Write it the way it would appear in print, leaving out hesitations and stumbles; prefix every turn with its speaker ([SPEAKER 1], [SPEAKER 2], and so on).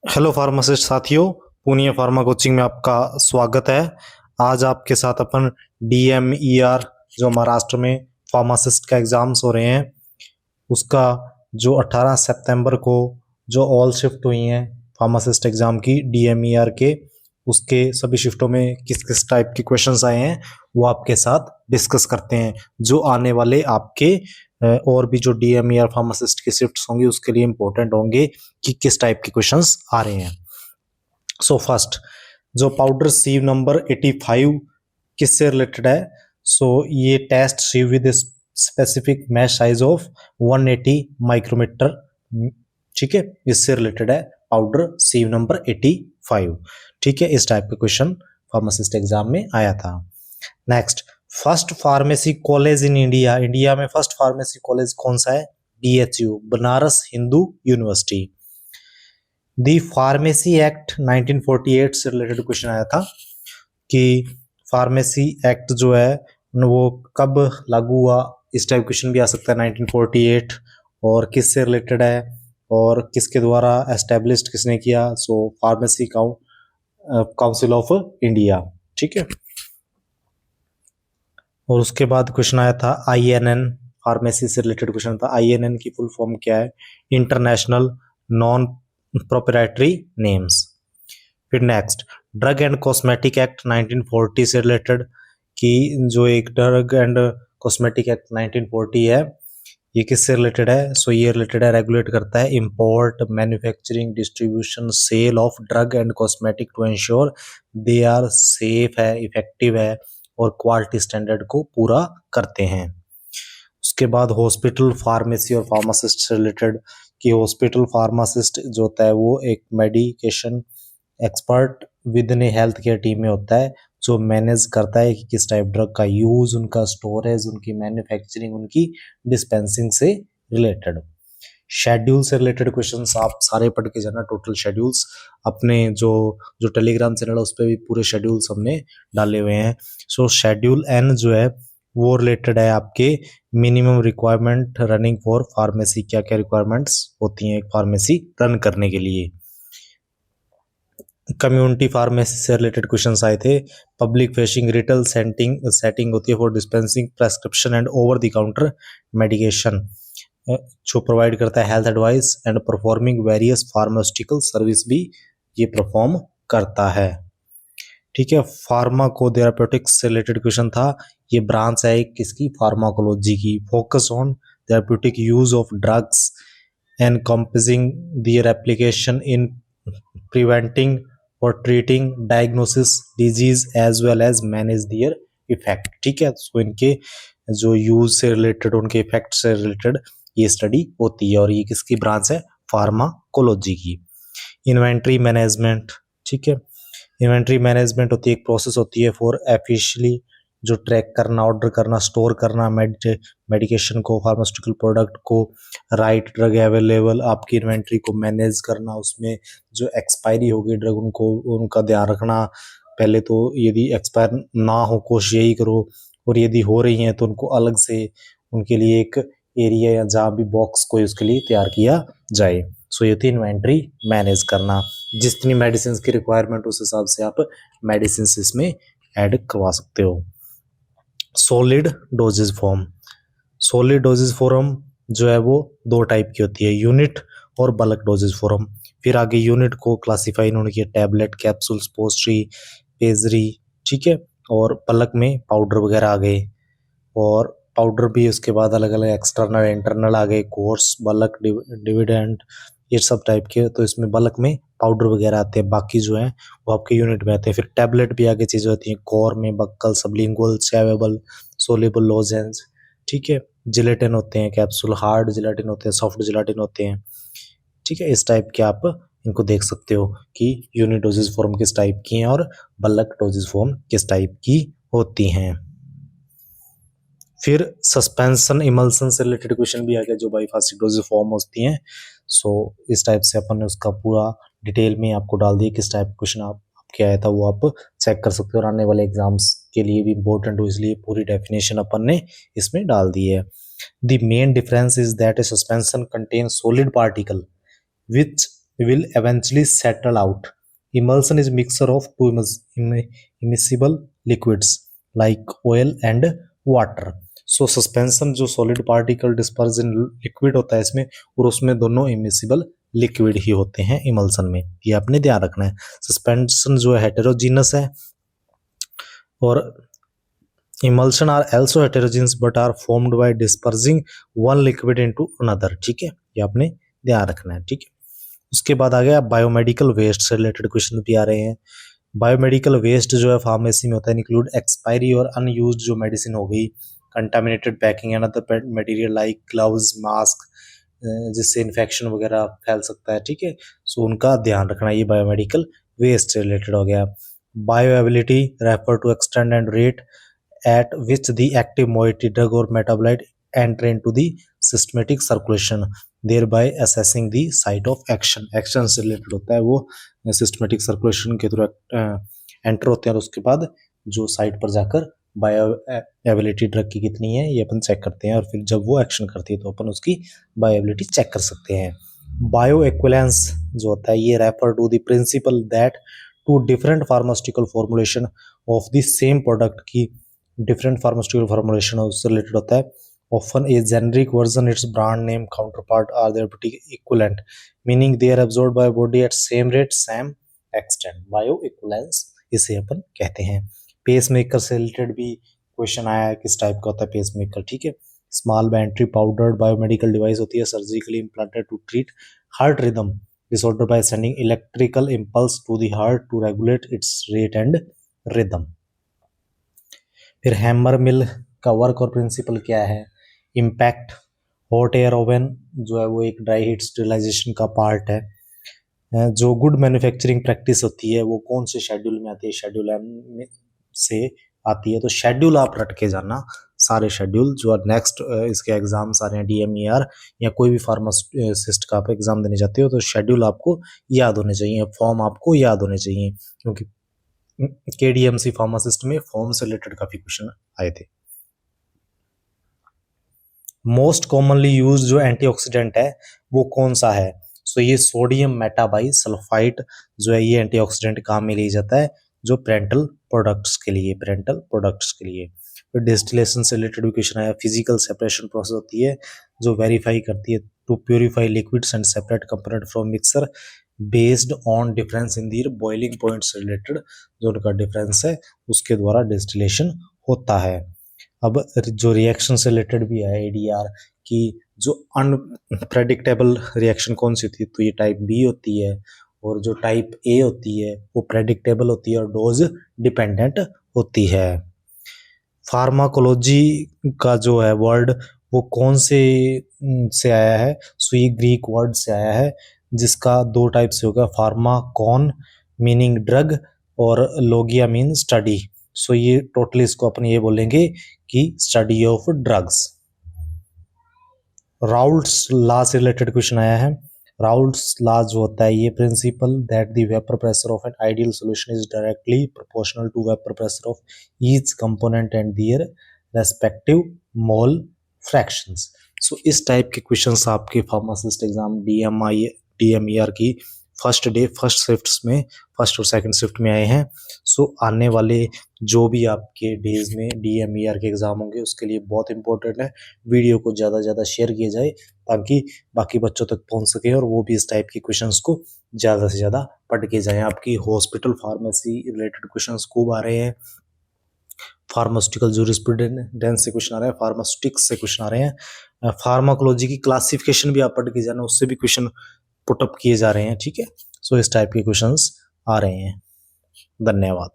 [SPEAKER 1] Hello pharmacist साथियों, Poonia pharma coaching में आपका स्वागत है। आज आपके साथ अपन DMER जो महाराष्ट्र में फार्मासिस्ट का एग्जाम्स हो रहे हैं उसका जो 18 सितंबर को जो ऑल शिफ्ट हुई हैं फार्मासिस्ट एग्जाम की DMER के, उसके सभी शिफ्टों में किस किस टाइप के क्वेश्चंस आए हैं वो आपके साथ डिस्कस करते हैं। जो आने वाले आपके और भी जो DMER फार्मासिस्ट की शिफ्ट्स होंगी उसके लिए इंपॉर्टेंट होंगे कि किस टाइप के क्वेश्चंस आ रहे हैं। सो फर्स्ट, जो पाउडर सीव नंबर 85 किससे रिलेटेड है? ये test sieve with specific mesh size of 180 micrometer, ठीक है, इससे रिलेटेड है पाउडर सीव नंबर 85। ठीक है, इस टाइप का क्वेश्चन फार्मासिस्ट एग्जाम में आया था। Next, first pharmacy college in India, India में फर्स्ट फार्मेसी कॉलेज कौन सा है? BHU, Banaras Hindu university. The pharmacy act 1948 से रिलेटेड क्वेश्चन आया था कि फार्मेसी एक्ट जो है वो कब लागू हुआ। इस टाइप क्वेश्चन भी आ सकता है 1948, और किससे रिलेटेड है और किसके द्वारा एस्टेब्लिश्ड किसने किया? Pharmacy council of India. ठीक है, और उसके बाद क्वेश्चन आया था INN, फार्मेसी से रिलेटेड क्वेश्चन था। INN की फुल फॉर्म क्या है? International non proprietary names. फिर next, drug and cosmetic act 1940 से रिलेटेड, कि जो एक ड्रग एंड कॉस्मेटिक एक्ट 1940 है ये किससे रिलेटेड है? ये रिलेटेड है, रेगुलेट करता है import, manufacturing, distribution, sale of drug and cosmetic to ensure they are safe है, इफेक्टिव है और क्वालिटी स्टैंडर्ड को पूरा करते हैं। उसके बाद हॉस्पिटल फार्मेसी और फार्मासिस्ट से रिलेटेड, कि हॉस्पिटल फार्मासिस्ट जो होता है वो एक medication expert with in health care team में होता है, जो मैनेज करता है कि किस टाइप ड्रग का यूज, उनका स्टोरेज, उनकी मैन्युफैक्चरिंग, उनकी डिस्पेंसिंग से रिलेटेड। शेड्यूल से रिलेटेड क्वेश्चंस आप सारे पढ़ के जाना, टोटल शेड्यूल्स अपने जो जो टेलीग्राम चैनल है उस पर भी पूरे शेड्यूल्स हमने डाले हुए हैं। शेड्यूल N जो है वो रिलेटेड है आपके minimum requirement running for pharmacy, क्या क्या रिक्वायरमेंट्स होती हैं एक फार्मेसी रन करने के लिए। कम्युनिटी फार्मेसी से रिलेटेड क्वेश्चंस आए थे। पब्लिक फेसिंग रिटेल सेटिंग होती है for dispensing prescription and over the counter medication, जो प्रोवाइड करता है health advice and performing various pharmaceutical service भी ये परफॉर्म करता है। ठीक है, फार्माकोथेराप्यूटिक्स से रिलेटेड क्वेश्चन था। ये ब्रांच है एक किसकी? फार्माकोलॉजी की। Focus on therapeutic use of drugs encompassing their application in preventing और treating diagnosis disease as well as manage their effect. ठीक है, इनके जो यूज से रिलेटेड, उनके इफेक्ट से रिलेटेड ये स्टडी होती है, और ये किसकी ब्रांच है? फार्माकोलॉजी की। इन्वेंट्री मैनेजमेंट, ठीक है, इन्वेंट्री मैनेजमेंट होती है, एक प्रोसेस होती है फॉर एफिशिएंटली जो ट्रैक करना, ऑर्डर करना, स्टोर करना मेडिकेशन को, फार्मास्यूटिकल प्रोडक्ट को, राइट ड्रग अवेलेबल, आपकी इन्वेंट्री को मैनेज करना, उसमें जो एक्सपायरी होगी ड्रग उनको उनका ध्यान रखना। पहले तो यदि एक्सपायर ना हो कोशिश यही करो, और यदि हो रही हैं तो उनको अलग से उनके लिए एक एरिया या जहाँ भी बॉक्स कोई उसके लिए तैयार किया जाए। ये थी इन्वेंट्री मैनेज करना। जितनी मेडिसिन की रिक्वायरमेंट उस हिसाब से आप मेडिसिन इसमें ऐड करवा सकते हो। Solid doses form, solid doses form जो है वो दो टाइप की होती है, यूनिट और बल्क डोजेज फॉर्म। फिर आगे यूनिट को क्लासीफाई इन्होंने किया, टैबलेट, कैप्सूल्स, पोस्ट्री, पेजरी, ठीक है, और बल्क में पाउडर वगैरह आ गए, और पाउडर भी उसके बाद अलग अलग एक्सटर्नल इंटरनल आ गए, कोर्स, बल्क, डिविडेंड, ये सब टाइप के। तो इसमें बल्क में पाउडर वगैरह आते हैं, बाकी जो है वो आपके यूनिट में आते हैं। फिर टैबलेट भी आगे चीज़ें होती हैं, कोर में बक्कल, सबलिंगुअल, चैवेबल, सोलेबल लॉजेंस, ठीक है, जिलेटिन होते हैं, कैप्सूल, हार्ड जिलेटिन होते हैं, सॉफ्ट जिलेटिन होते हैं। ठीक है, इस टाइप के आप इनको देख सकते हो कि यूनिट डोजेज फॉर्म किस टाइप की हैं और बल्क डोजेज फॉर्म किस टाइप की होती हैं। फिर सस्पेंशन इमल्सन से रिलेटेड क्वेश्चन भी आ गया, जो बाइफासिक डोजेज फॉर्म होती हैं। इस टाइप से अपन ने उसका पूरा डिटेल में आपको डाल दिया, किस टाइप क्वेश्चन आपके आया था वो आप चेक कर सकते हो, और आने वाले एग्जाम्स के लिए भी इंपॉर्टेंट हो, इसलिए पूरी डेफिनेशन अपन ने इसमें डाल दी है। The main difference is that A suspension contain solid particle which will eventually settle out. Emulsion is mixture of two immiscible liquids like oil and water. So suspension जो solid particle disperse in liquid होता है इसमें, और उसमें दोनों immiscible liquid ही होते हैं emulsion में, ये आपने ध्यान रखना है। सस्पेंशन जो है हेटेरोजीनस है और emulsion are also heterogeneous but are formed by dispersing one liquid into another, ठीक है, ये आपने ध्यान रखना है, ठीक है। उसके बाद आ गया बायोमेडिकल वेस्ट से रिलेटेड क्वेश्चन भी आ रहे हैं। बायोमेडिकल वेस्ट जो है फार्मेसी में होता है इंक्लूड एक्सपायरी और अनयूज्ड जो मेडिसिन हो गई, contaminated packing and other material like gloves, mask, जिससे इन्फेक्शन वगैरह फैल सकता है, ठीक है। सो उनका ध्यान रखना, ये बायोमेडिकल वेस्ट से रिलेटेड हो गया। Bioavailability refer to extent and rate at which the active moiety drug or metabolite enter into the systematic circulation, thereby assessing the site of action. Action से related होता है वो systematic circulation के through enter होते हैं और उसके बाद जो साइट पर जाकर बायोएबिलिटी ड्रग की कितनी है ये अपन चेक करते हैं, और फिर जब वो एक्शन करती है तो अपन उसकी बायोएबिलिटी चेक कर सकते हैं। बायो एक्विलेंस जो होता है ये refer to the principle that two different pharmaceutical formulation of the same product की डिफरेंट फार्मास्यूटिकल फॉर्मुलेशन उससे रिलेटेड होता है। Often a generic version its brand name counterpart are therapeutic equivalent, meaning they are absorbed by body at same rate same extent. Bio equivalence इसे अपन कहते हैं। Pacemaker से related भी question आया है, किस टाइप का होता है पेस मेकर, ठीक है। Small battery powered biomedical device होती है surgically implanted to treat heart rhythm disorder by sending electrical impulse to the heart to regulate its rate and rhythm. फिर हैमर मिल का वर्क और प्रिंसिपल क्या है। Impact hot air oven जो है वो एक ड्राई हीट स्टेरिलाइजेशन का पार्ट है। जो गुड मैन्युफैक्चरिंग प्रैक्टिस होती है वो कौन से शेड्यूल में आती है, शेड्यूल में से आती है। तो शेड्यूल आप रट के जाना, सारे शेड्यूल जो नेक्स्ट इसके एग्जाम्स आ रहे हैं DMER या कोई भी फार्मासिस्ट का आप एग्जाम देने जाते हो तो शेड्यूल आपको याद होने चाहिए, फॉर्म आपको याद होने चाहिए, क्योंकि KDMC फार्मासिस्ट में फॉर्म से रिलेटेड काफी क्वेश्चन आए थे। मोस्ट कॉमनली यूज जो एंटीऑक्सीडेंट है वो कौन सा है, सो ये सोडियम मेटाबाइसल्फाइड जो है ये एंटीऑक्सीडेंट काम में लिया जाता है जो पेरेंटल प्रोडक्ट्स के लिए। फिर डिस्टिलेशन से रिलेटेड भी क्वेश्चन आया। फिजिकल सेपरेशन प्रोसेस होती है जो वेरीफाई करती है to purify liquids and separate component from mixture based on difference in the boiling point से रिलेटेड जो उनका डिफरेंस है उसके द्वारा डिस्टिलेशन होता है। अब जो रिएक्शन से रिलेटेड भी है ADR की, जो अनप्रेडिक्टेबल रिएक्शन कौन सी होती है, तो ये टाइप B होती है, और जो टाइप A होती है वो प्रेडिक्टेबल होती है और डोज डिपेंडेंट होती है। फार्माकोलॉजी का जो है वर्ड वो कौन से आया है, सो ये ग्रीक वर्ड से आया है जिसका दो टाइप से होगा, फार्माकॉन मीनिंग ड्रग और लोगिया मीन स्टडी। सो ये टोटली इसको अपन ये बोलेंगे कि study of drugs. Raoult's law से रिलेटेड क्वेश्चन आया है। राउल्ट्स लॉ जो होता है ये principle that the vapour pressure of an ideal solution is directly proportional to vapour pressure of each component and their respective mole fractions. So इस type के questions आपके फार्मासिस्ट एग्जाम DMER की first shifts में, first और second shift में आए हैं। सो आने वाले जो भी आपके डेज में DMER के एग्जाम होंगे उसके लिए बहुत इंपॉर्टेंट है। वीडियो को ज़्यादा से ज़्यादा शेयर किया जाए ताकि बाकी बच्चों तक पहुंच सके और वो भी इस टाइप के क्वेश्चंस को ज़्यादा से ज़्यादा पढ़ के जाएँ। आपकी हॉस्पिटल फार्मेसी रिलेटेड क्वेश्चंस खूब आ रहे हैं, फार्मास्यूटिकल जूरिस्प्रूडेंस से क्वेश्चन आ रहे हैं, फार्मास्यूटिक्स से क्वेश्चन आ रहे हैं, फार्माकोलॉजी की क्लासिफिकेशन भी आप पढ़ के जाना, उससे भी क्वेश्चन पुटअप किए जा रहे हैं, ठीक है। सो इस टाइप के क्वेश्चंस आ रहे हैं। धन्यवाद।